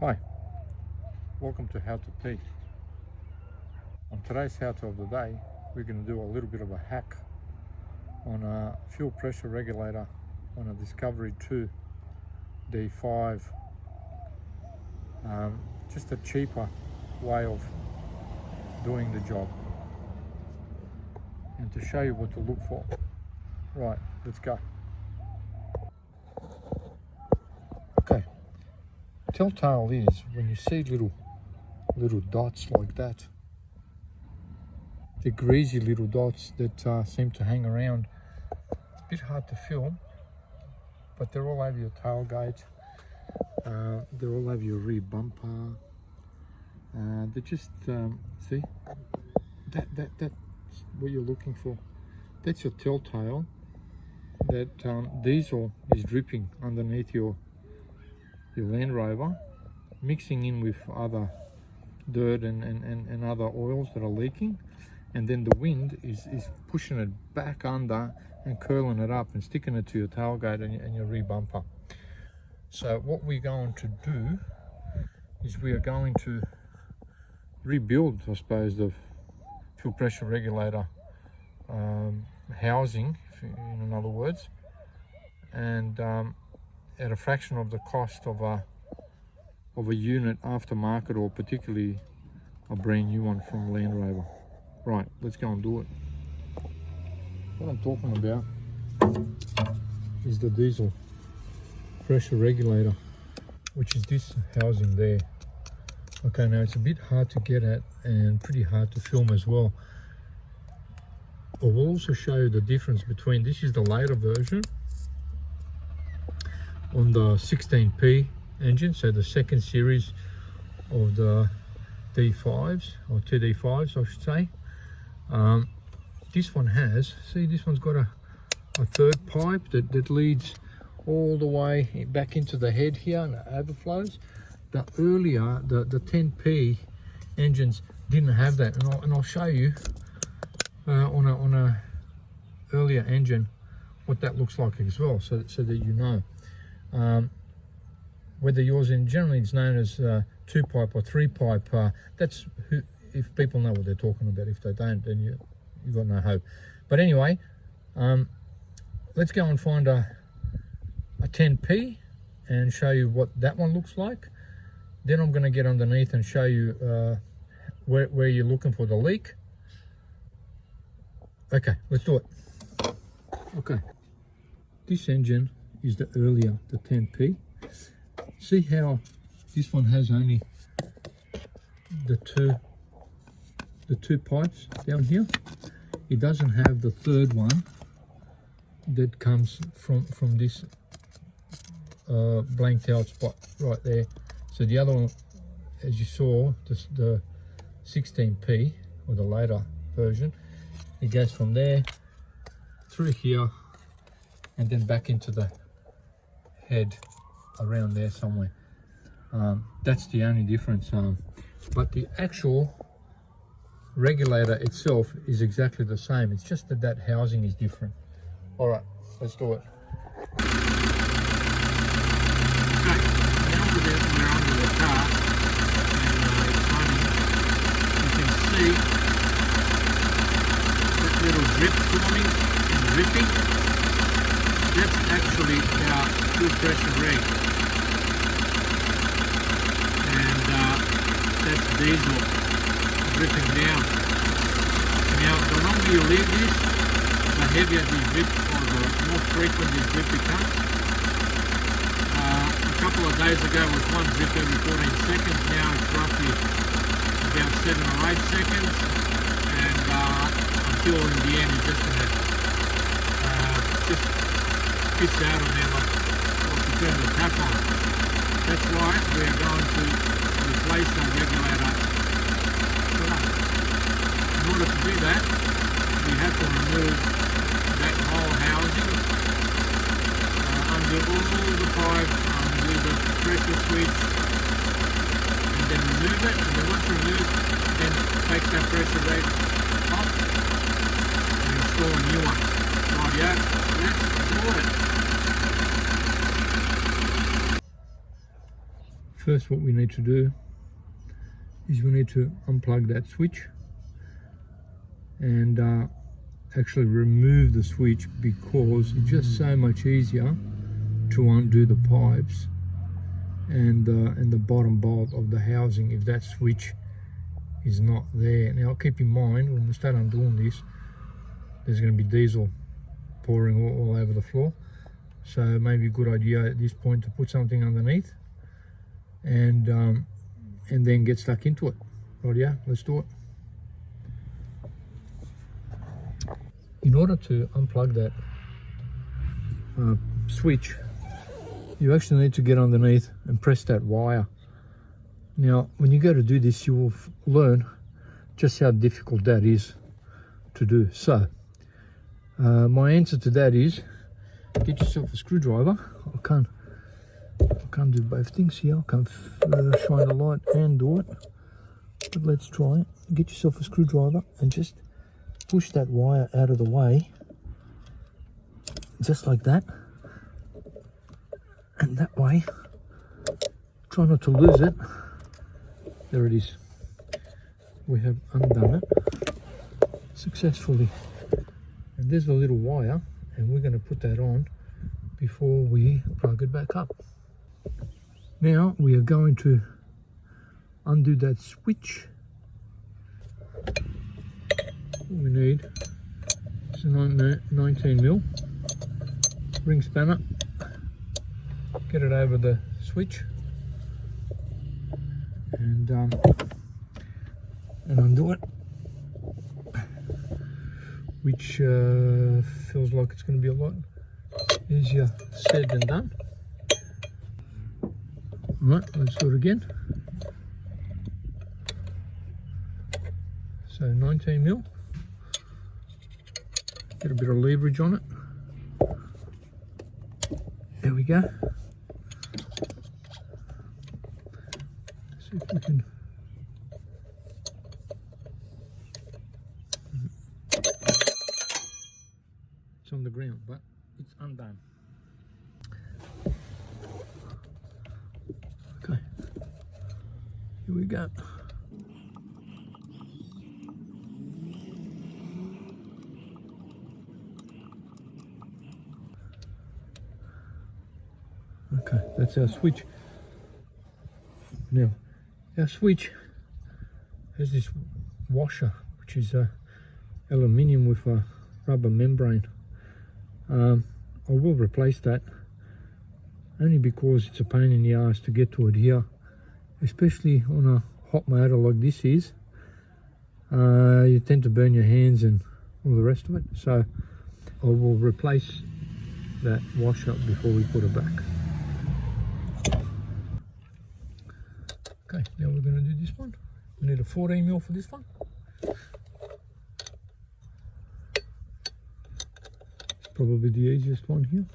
Hi, welcome to How to Tea. On today's How To of the Day, we're going to do a little bit of a hack on a fuel pressure regulator on a Discovery 2 D5. Just a cheaper way of doing the job. And to show you what to look for. Right, let's go. Okay. Telltale is when you see little dots like that. The greasy little dots that seem to hang around. It's a bit hard to film, but they're all over your tailgate. They're all over your rear bumper. They're just see that's what you're looking for. That's your telltale that diesel is dripping underneath your Land Rover, mixing in with other dirt and other oils that are leaking, and then the wind is pushing it back under and curling it up and sticking it to your tailgate and your rear bumper. So what we're going to do is we are going to rebuild, I suppose, the fuel pressure regulator housing, in other words, and at a fraction of the cost of a unit aftermarket, or particularly a brand new one from Land Rover. Right, let's go and do it. What I'm talking about is the diesel pressure regulator, which is this housing there. Okay, now it's a bit hard to get at and pretty hard to film as well. I will also show you the difference between, this is the later version on the 16P engine, so the second series of the D5s, or 2D5s I should say. This one has, see, this one's got a third pipe that leads all the way back into the head here and it overflows. The earlier, the 10P engines didn't have that, and I'll show you on a earlier engine what that looks like as well, so that you know. Whether yours generally it's known as 2-pipe or 3-pipe, that's if people know what they're talking about. If they don't, then you've got no hope. But anyway, let's go and find a 10P and show you what that one looks like. Then I'm going to get underneath and show you where you're looking for the leak. Okay, let's do it. Okay, this engine is the earlier, the 10P. See how this one has only the two pipes down here? It doesn't have the third one that comes from this blanked out spot right there. So the other one, as you saw, the 16P, or the later version, it goes from there through here and then back into the head around there somewhere. That's the only difference, but the actual regulator itself is exactly the same. It's just that housing is different. All right, let's do it. Okay, now we're under the car, and it's funny, you can see that little drip forming and dripping. That's actually our fuel pressure reg, and that's diesel dripping down. Now, the longer you leave this, the heavier the drip, or the more frequent the drip becomes. A couple of days ago it was one drip every 14 seconds. Now it's roughly about 7 or 8 seconds, and until in the end you're just going to just piss out on there like you turn the tap on. That's why we are going to replace the regulator. In order to do that, we have to remove that whole housing, undo all the pipes, undo the pressure switch, and then remove it. And then once removed, then take that pressure reg off and install a new one. Right, yeah, let's do it. First, what we need to do is we need to unplug that switch and actually remove the switch, because it's just so much easier to undo the pipes and the bottom bolt of the housing if that switch is not there. Now keep in mind, when we start undoing this, there's going to be diesel pouring all over the floor, so maybe a good idea at this point to put something underneath and then get stuck into it. Right, yeah, let's do it. In order to unplug that switch, you actually need to get underneath and press that wire. Now, when you go to do this, you will learn just how difficult that is to do. So, my answer to that is get yourself a screwdriver. I can't do both things here. I can't shine the light and do it. But let's try it. Get yourself a screwdriver and just push that wire out of the way, just like that. And that way, try not to lose it. There it is. We have undone it successfully. And there's a little wire, and we're going to put that on before we plug it back up. Now we are going to undo that switch. What we need is a 19mm ring spanner. Get it over the switch and undo it, which feels like it's going to be a lot easier said than done. Alright, let's do it again. So 19mm. Get a bit of leverage on it. There we go. See if we can. It's on the ground, but it's undone. Okay, here we go. Okay, that's our switch. Now, our switch has this washer, which is aluminium with a rubber membrane. I will replace that, only because it's a pain in the ass to get to it here, especially on a hot motor like this is. You tend to burn your hands and all the rest of it, so I will replace that washer before we put it back. Okay, now we're going to do this one. We need a 14mm for this one. It's probably the easiest one here.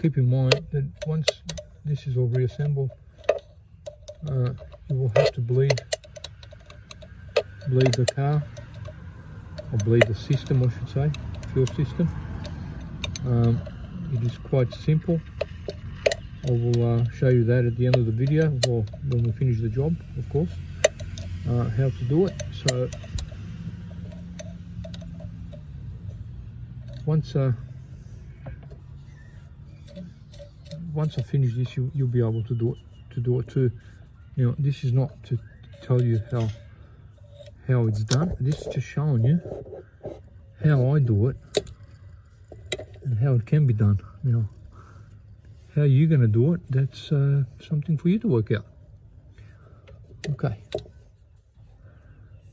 Keep in mind that once this is all reassembled, you will have to bleed the car, or bleed the system, I should say, fuel system. It is quite simple. I will show you that at the end of the video, or when we finish the job, of course, how to do it. So once I finish this, you'll be able to do it too. Now, this is not to tell you how it's done. This is just showing you how I do it and how it can be done. Now, how you're going to do it, that's something for you to work out. Okay,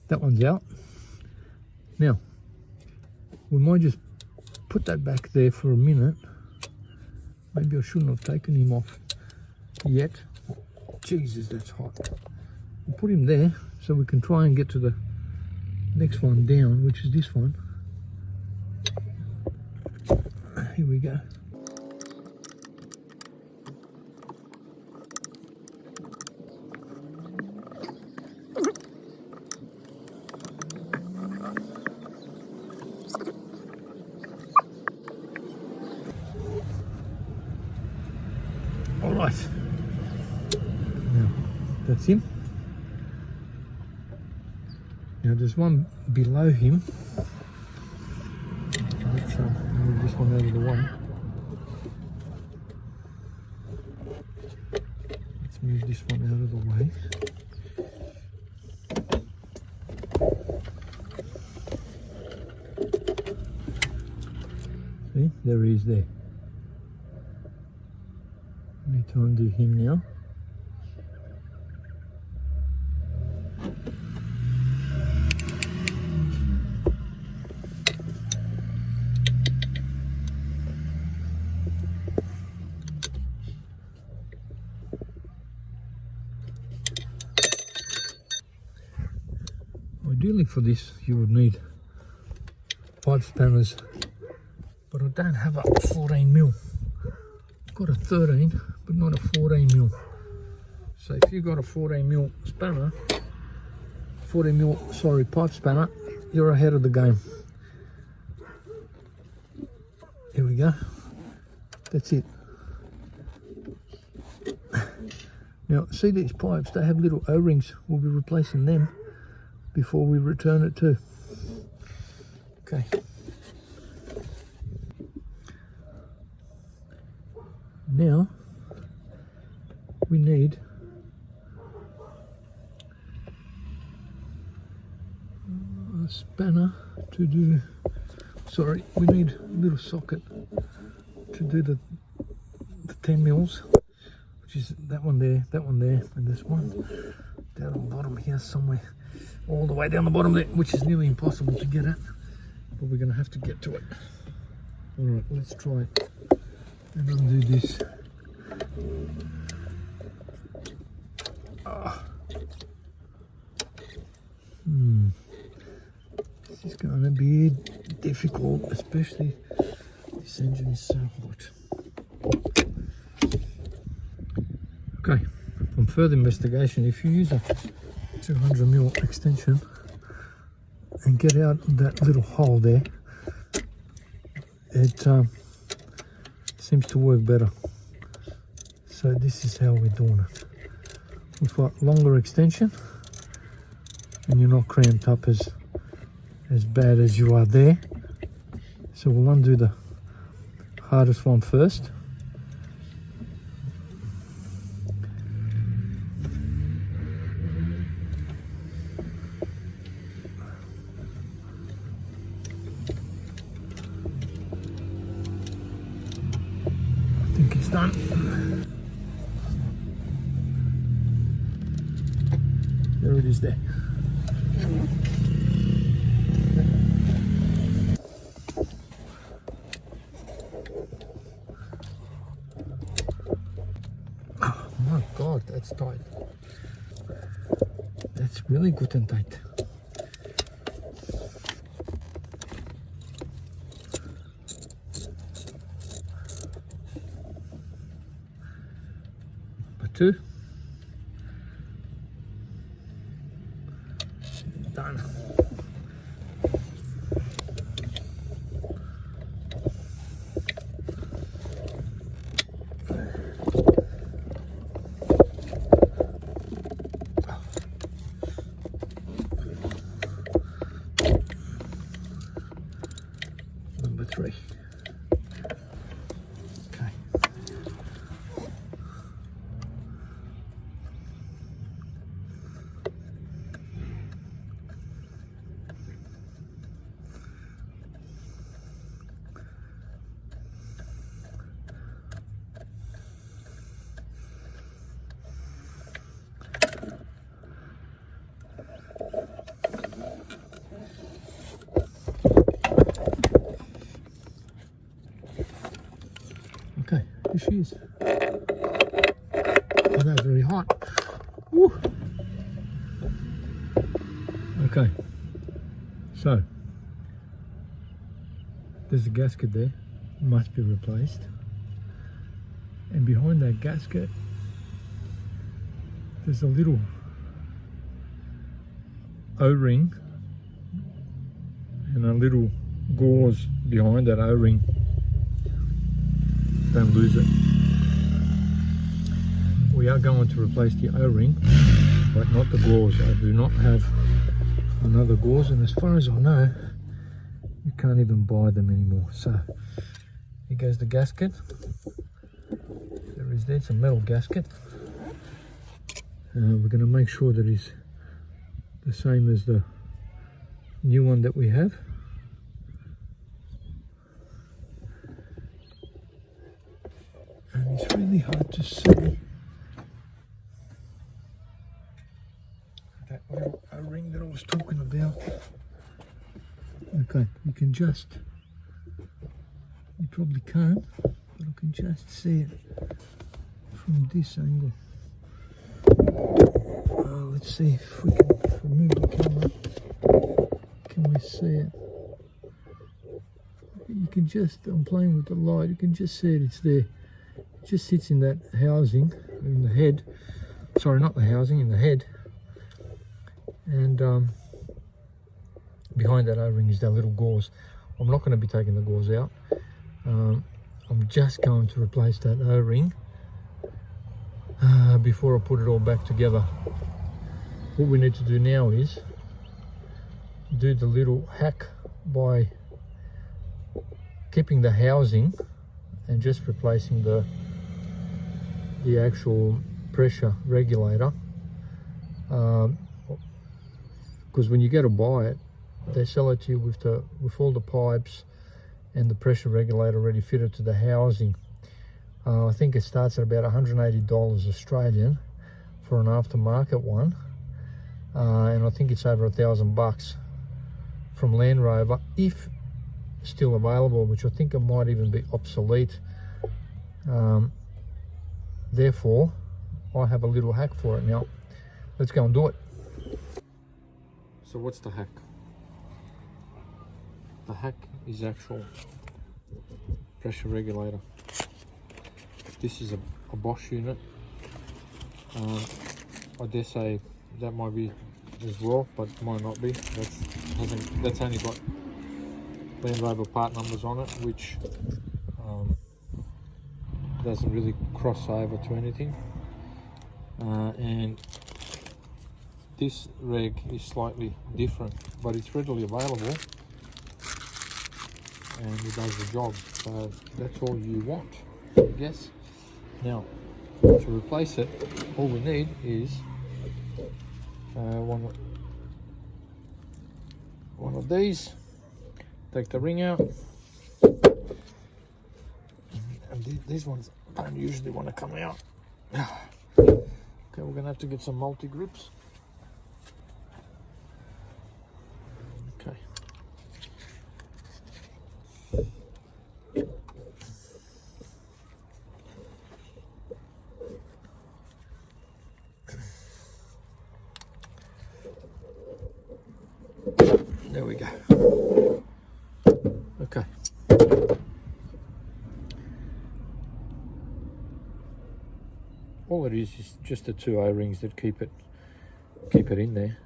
that one's out. Now, we might just put that back there for a minute. Maybe I shouldn't have taken him off yet. Jesus, that's hot. We'll put him there so we can try and get to the next one down, which is this one. Here we go. Right. Now, that's him. Now there's one below him. Let's move this one out of the way. Let's move this one out of the way. See, there he is there. I need to undo him now. Ideally for this you would need 5 spanners, but I don't have a 14mm. I've got a 13 but not a 14mm. So if you've got a 14mm spanner, 14mm pipe spanner, you're ahead of the game. Here we go. That's it. Now see these pipes, they have little O-rings. We'll be replacing them before we return it too. Okay. Now we need a spanner to do, we need a little socket to do the 10mm, which is that one there, and this one down on the bottom here somewhere, all the way down the bottom there, which is nearly impossible to get at, but we're going to have to get to it. Alright, let's try it and undo this. This is going to be difficult, especially this engine is so hot. Okay, on further investigation, if you use a 200mm extension and get out that little hole there, it seems to work better. So this is how we're doing it. We've got longer extension and you're not cramped up as bad as you are there. So we'll undo the hardest one first. I think it's done. There it is there. Oh my God, that's tight. That's really good and tight. Number 2. Done. Number 3. Okay. Okay, here she is. Oh, that's very hot. Woo. Okay, so there's a gasket there, must be replaced. And behind that gasket, there's a little O-ring and a little gauze behind that O-ring. Don't lose it. we are going to replace the O-ring, but not the gauze. I do not have another gauze, and as far as I know, you can't even buy them anymore. So here goes the gasket. It's a metal gasket. We're going to make sure that it's the same as the new one that we have. And it's really hard to see that little O-ring that I was talking about. Okay, you can just, you probably can't, but I can just see it from this angle. Let's see if we can, if we move the camera, can we see it? You can just, I'm playing with the light, you can just see it, it's there. It just sits in that housing, in the head, sorry, not the housing, in the head. And behind that O-ring is that little gauze. I'm not going to be taking the gauze out. I'm just going to replace that O-ring before I put it all back together. What we need to do now is do the little hack by keeping the housing and just replacing the actual pressure regulator, because when you go to buy it, they sell it to you with all the pipes and the pressure regulator already fitted to the housing. I think it starts at about $180 Australian for an aftermarket one, and I think it's over $1,000 from Land Rover, if still available, which I think it might even be obsolete. Therefore, I have a little hack for it now. Let's go and do it. So what's the hack? The hack is actual pressure regulator. This is a Bosch unit. I dare say that might be as well, but might not be. That's only got Land Rover part numbers on it, which doesn't really cross over to anything. And this reg is slightly different, but it's readily available and it does the job. So that's all you want, I guess. Now, to replace it, all we need is one of these. Take the ring out, and these ones don't usually want to come out. Okay, we're gonna have to get some multi-grips. Okay. There we go. Okay. All it is just the two O-rings that keep it in there.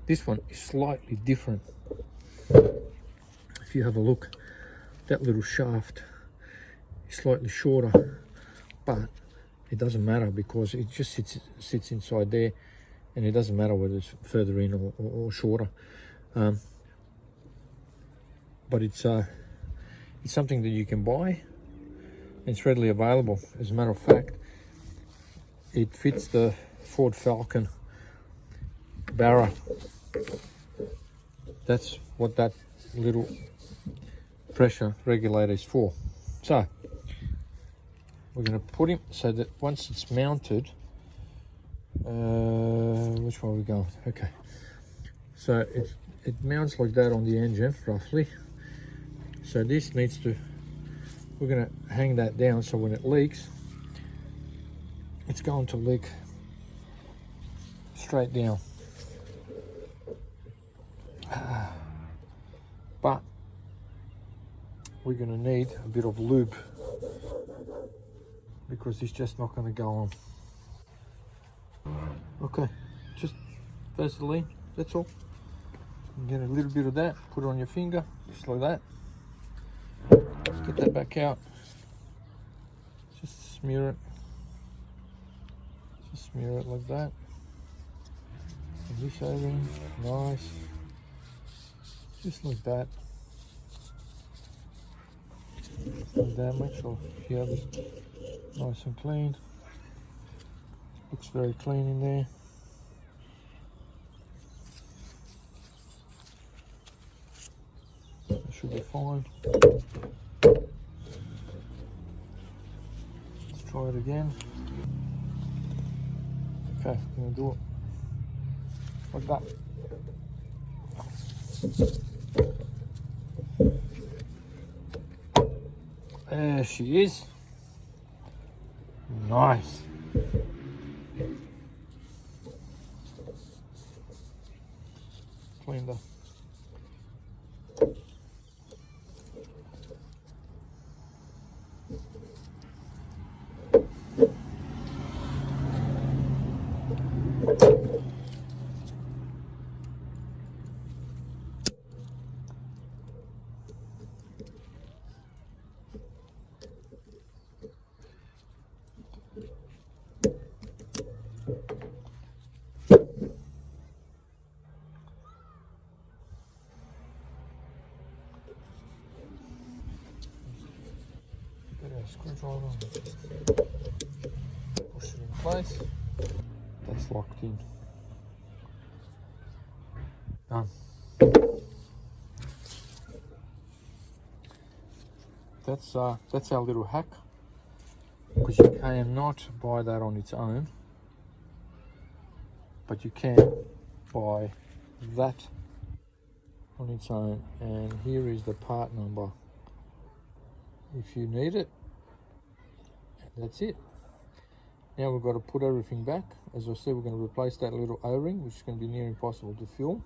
This one is slightly different. If you have a look, that little shaft is slightly shorter, but it doesn't matter because it just sits inside there, and it doesn't matter whether it's further in or shorter. But it's something that you can buy. It's readily available. As a matter of fact, it fits the Ford Falcon Barra. That's what that little pressure regulator is for. So we're going to put him so that once it's mounted, which way are we going? Okay, so it mounts like that on the engine roughly. So this needs to, we're going to hang that down so when it leaks, it's going to leak straight down. But we're going to need a bit of lube because it's just not going to go on. Okay, just Vaseline, that's all. Get a little bit of that, put it on your finger, just like that. Get that back out. smear it. Just smear it like that. And this O-ring, nice. Just like that. No damage, or the others nice and clean. Looks very clean in there. That should be fine. Let's try it again. Okay, I'm gonna do it like that. There she is. Nice. Cleaned up. Screwdriver, push it in place. That's locked in. Done. That's our little hack, because you cannot buy that on its own, but you can buy that on its own. And here is the part number if you need it. That's it. Now we've got to put everything back. As I said, we're going to replace that little O-ring, which is going to be near impossible to film.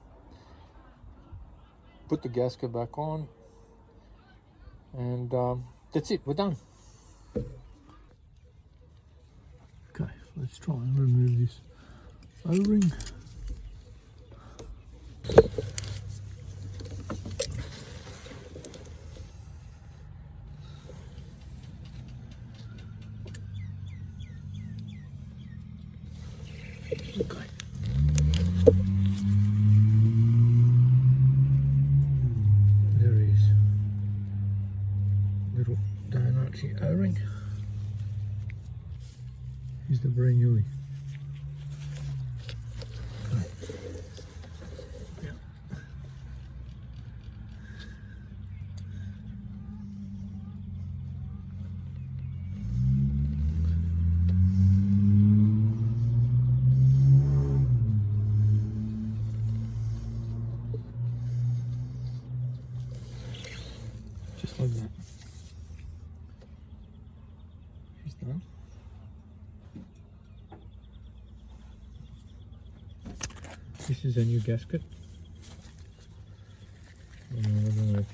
Put the gasket back on, and that's it, we're done. Okay, let's try and remove this O-ring. Okay. There is little donut-y O-ring. Here's the brand newie. Okay. Yeah. Just like that. She's done. This is a new gasket. I don't know if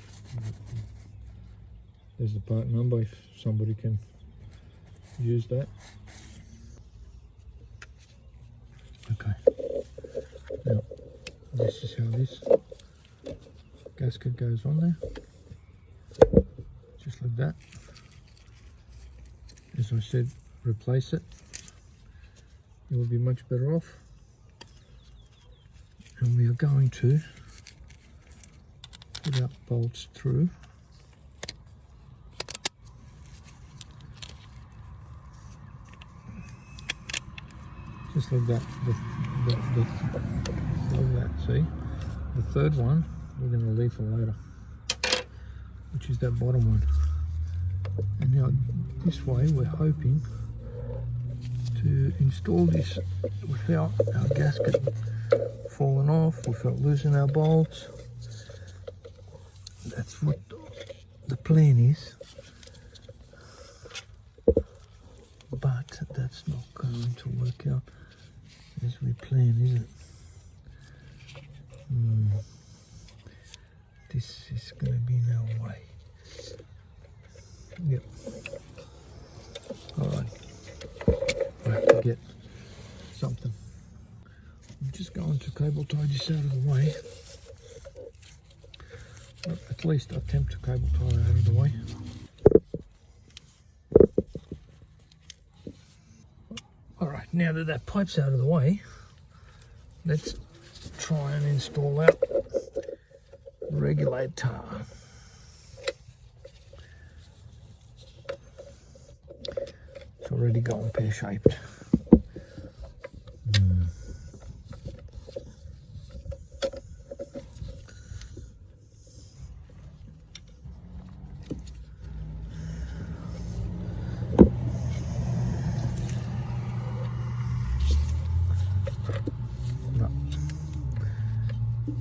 there's the part number, if somebody can use that. Okay. Now, this is how this gasket goes on there. Just like that. As I said, replace it. You will be much better off. And we are going to put our bolts through. Just like that. Like that, see? The third one we're going to leave for later, which is that bottom one. And now this way we're hoping to install this without our gasket falling off, without losing our bolts. That's what the plan is, but that's not going to work out as we plan, is it? This is going to be no way. Yep. Alright. I have to get something. I'm just going to cable tie this out of the way. Or at least attempt to cable tie it out of the way. now that that pipe's out of the way, let's try and install that regulator. It's already gone pear-shaped.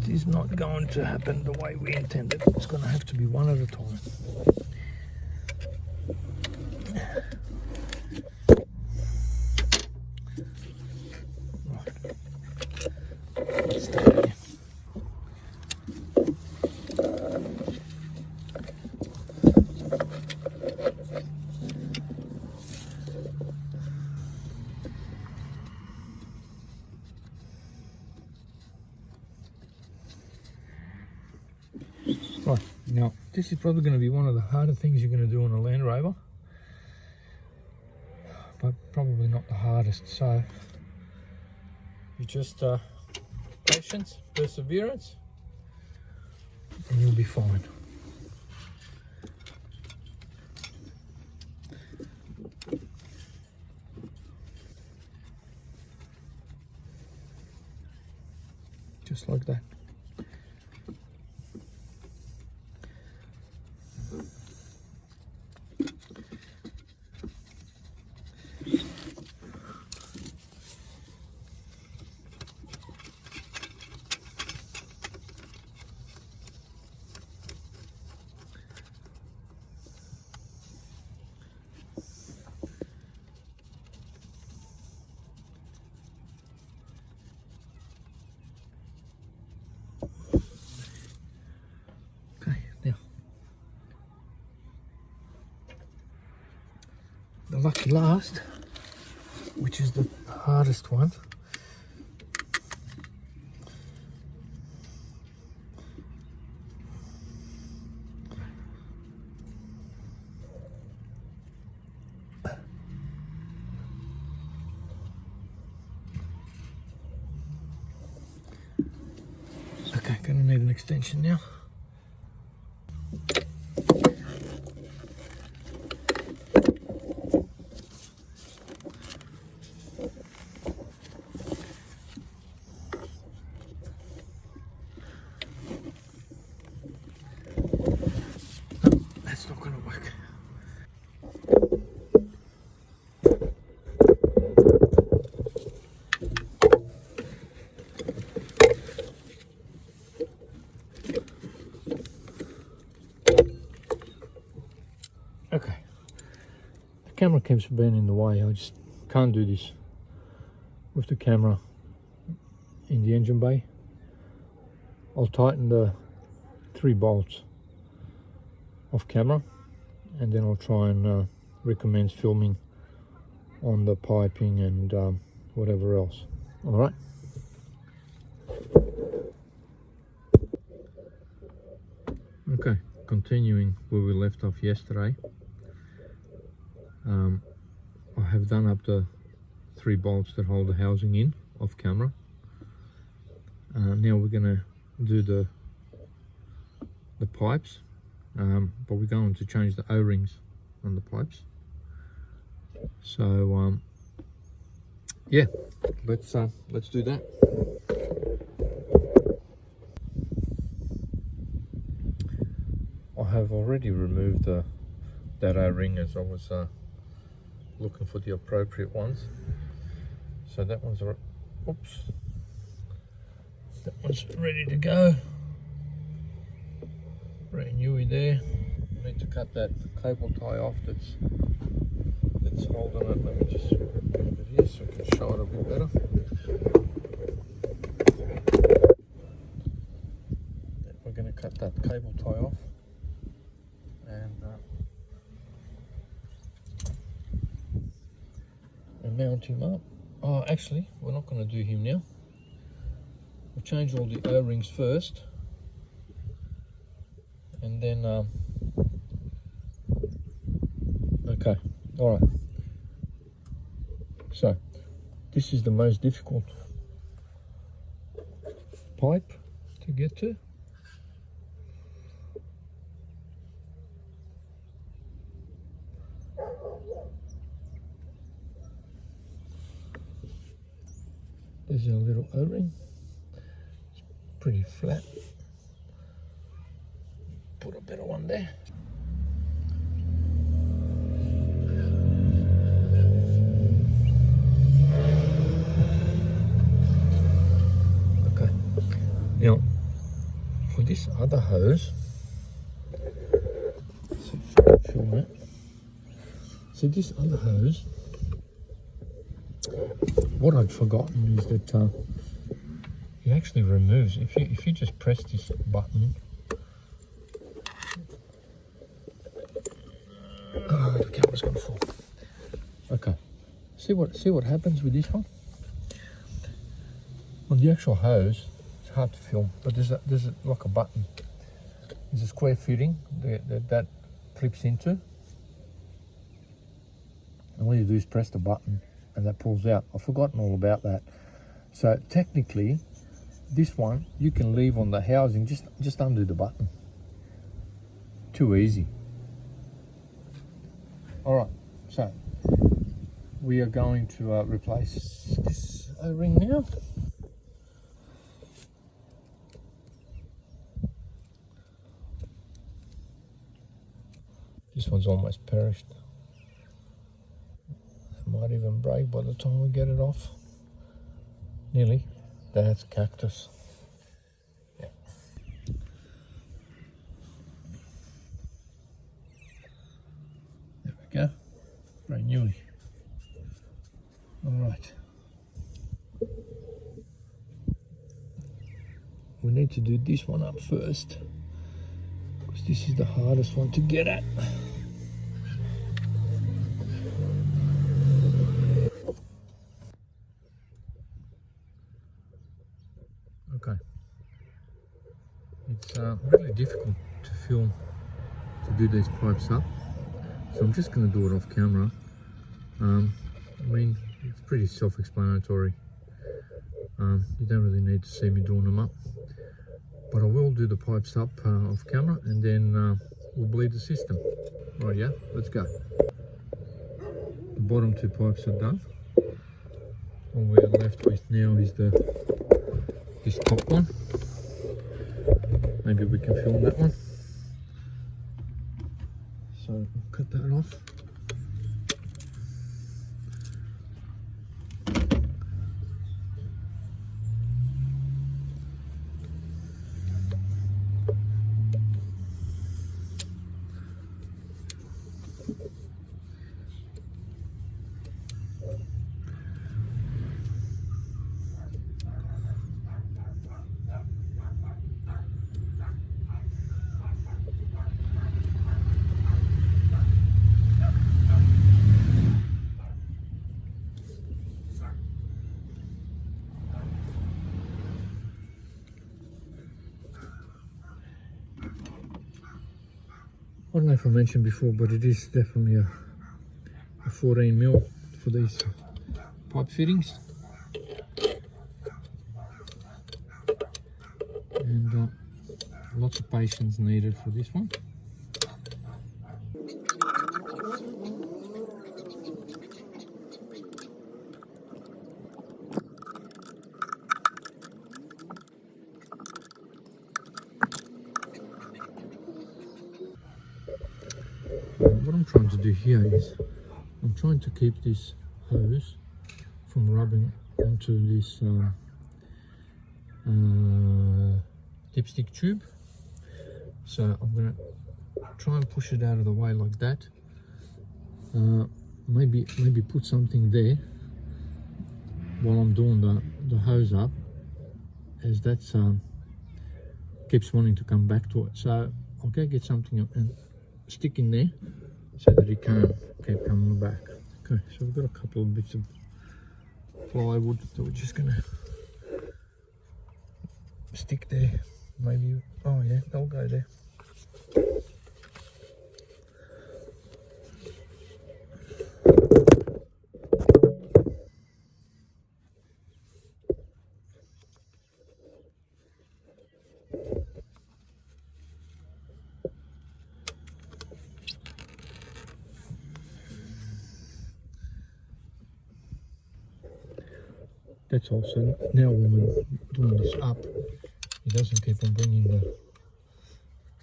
It's not going to happen the way we intended. It's going to have to be one at a time. Right. Let's start again. Right, now this is probably going to be one of the harder things you're going to do on a Land Rover, but probably not the hardest. So you just patience, perseverance, and you'll be fine. Just like that. The lucky last, which is the hardest one. Okay, gonna need an extension now. That's not going to work. Okay. The camera keeps being in the way. I just can't do this with the camera in the engine bay. I'll tighten the 3 bolts off camera, and then I'll try and recommence filming on the piping and whatever else. All right. Okay, continuing where we left off yesterday. I have done up the 3 bolts that hold the housing in off camera. Now we're going to do the pipes, but we're going to change the O-rings on the pipes. So yeah, let's do that. I have already removed that O-ring as I was looking for the appropriate ones. So that one's that one's ready to go. Brand newy there. I need to cut that cable tie off that's holding it. Let me just move it here so I can show it a bit better. We're going to cut that cable tie off and mount him up. Oh, actually, we're not going to do him now. We'll change all the O-rings first, and then okay, all right. So This is the most difficult pipe to get to. There's our little O-ring. It's pretty flat. Put a better one there. Okay. Now, for this other hose, let's see if I can film that. So this other hose, what I'd forgotten is that it actually removes, if you just press this button, the camera's gonna fall. Okay, see what happens with this one. On the actual hose, it's hard to film, but there's like a button. There's a square fitting that clips into, and all you do is press the button, and that pulls out. I've forgotten all about that. So technically, this one you can leave on the housing, just undo the button. Too easy. All right, so we are going to replace this O-ring now. This one's almost perished. It might even break by the time we get it off. Nearly. That's cactus. Yeah. There we go. Brand newy. All right. We need to do this one up first, because this is the hardest one to get at. Okay. It's really difficult to film, to do these pipes up, so I'm just going to do it off camera. I mean, it's pretty self-explanatory. You don't really need to see me doing them up, but I will do the pipes up off camera, and then we'll bleed the system. Right, yeah, let's go. The bottom two pipes are done. All we're left with now is this top one. Maybe we can film that one. So we'll cut that off. I don't know if I mentioned before, but it is definitely a 14 mil for these pipe fittings, and lots of patience needed for this one. What I'm trying to do here is I'm trying to keep this hose from rubbing onto this dipstick tube. So I'm going to try and push it out of the way like that. Maybe put something there while I'm doing the hose up, as that's keeps wanting to come back to it. So I'll go get something and stick in there so that it can't keep coming back. Okay, so we've got a couple of bits of plywood that we're just gonna stick there. Maybe, oh yeah, they'll go there. That's all. So now when we're doing this up, it doesn't keep on bringing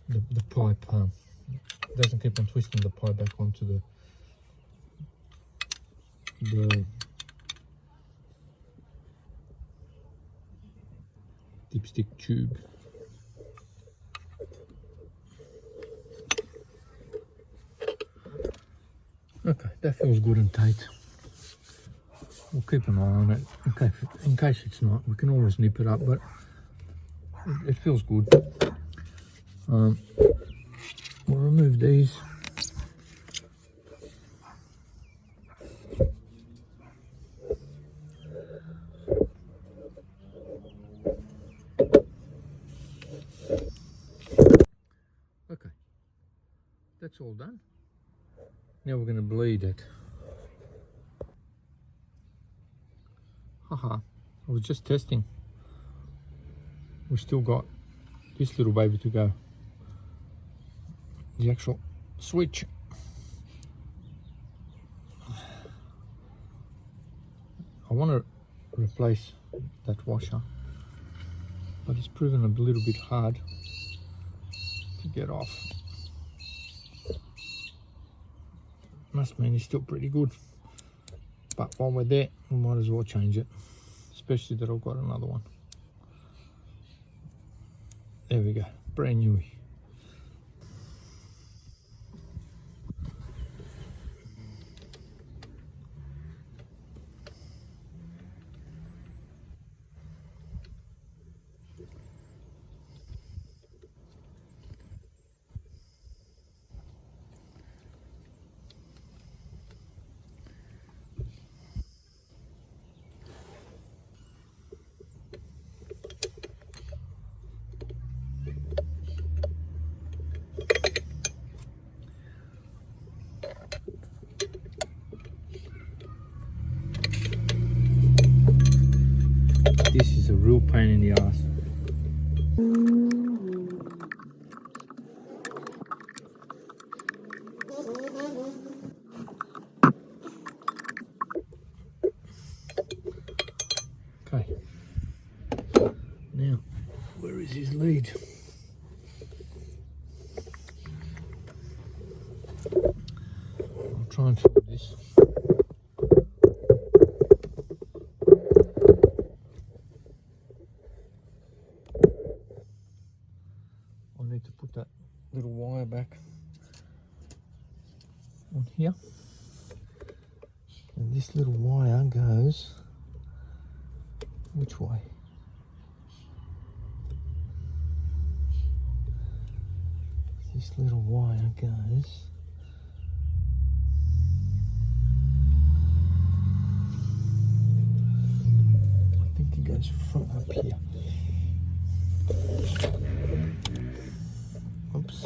the pipe, it doesn't keep on twisting the pipe back onto the dipstick tube. Okay, that feels good and tight. We'll keep an eye on it in case it's not. We can always nip it up, but it feels good. We'll remove these. Okay, that's all done. Now we're going to bleed it. Haha, I was just testing. We've still got this little baby to go. The actual switch. I want to replace that washer, but it's proven a little bit hard to get off. Must mean it's still pretty good, but while we're there, we might as well change it, especially that I've got another one. There we go, brand new. This is a real pain in the ass. Okay. Now, where is his lead? I'll try and find this. I need to put that little wire back on here. And this little wire goes which way? This little wire goes I think it goes from up here. Oops.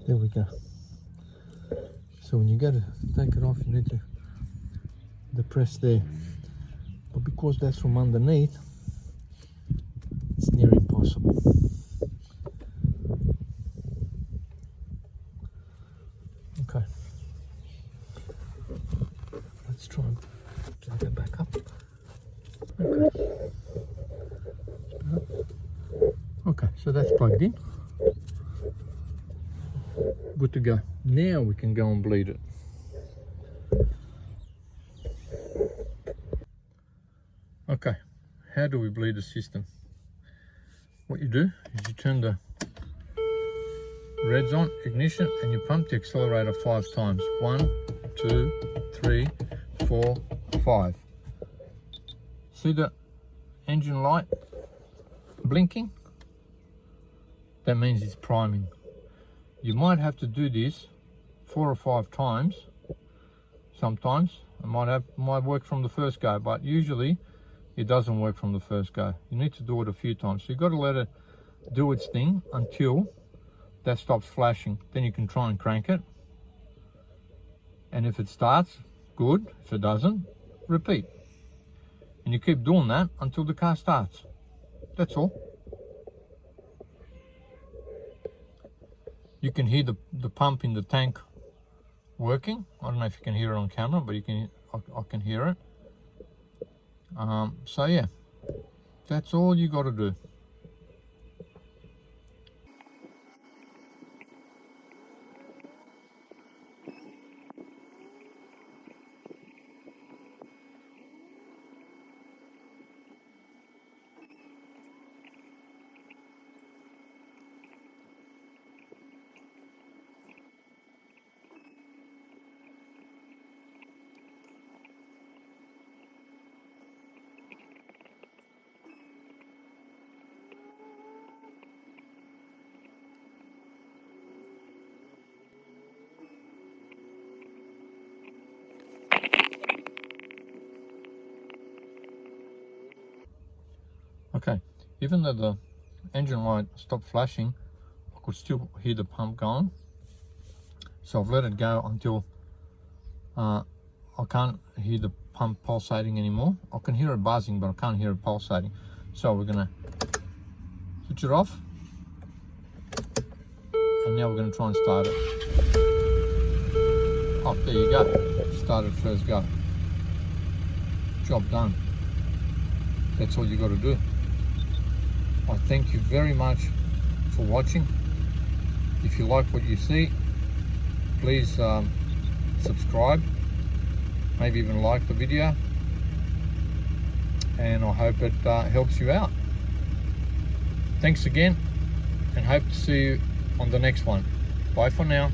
There we go. So when you go to take it off, you need to depress there. But because that's from underneath, it's near impossible. Okay. Let's try and drag it back up. Okay. Okay, so that's plugged in. Good to go. Now we can go and bleed it. Okay, how do we bleed the system? What you do is you turn the reds on, ignition, and you pump the accelerator 5 times. 1, 2, 3, 4, 5. See the engine light blinking? That means it's priming. You might have to do this 4 or 5 times. Sometimes it might work from the first go, but usually it doesn't work from the first go. You need to do it a few times. So you've got to let it do its thing until that stops flashing. Then you can try and crank it. And if it starts, good. If it doesn't, repeat. And you keep doing that until the car starts. That's all. You can hear the pump in the tank working. I don't know if you can hear it on camera, but I can hear it. So yeah, that's all you got to do. Okay, even though the engine light stopped flashing, I could still hear the pump going. So I've let it go until I can't hear the pump pulsating anymore. I can hear it buzzing, but I can't hear it pulsating. So we're gonna switch it off. And now we're gonna try and start it. Oh, there you go. Started first go. Job done. That's all you got to do. I thank you very much for watching. If you like what you see, please subscribe, maybe even like the video, and I hope it helps you out. Thanks again, and hope to see you on the next one. Bye for now.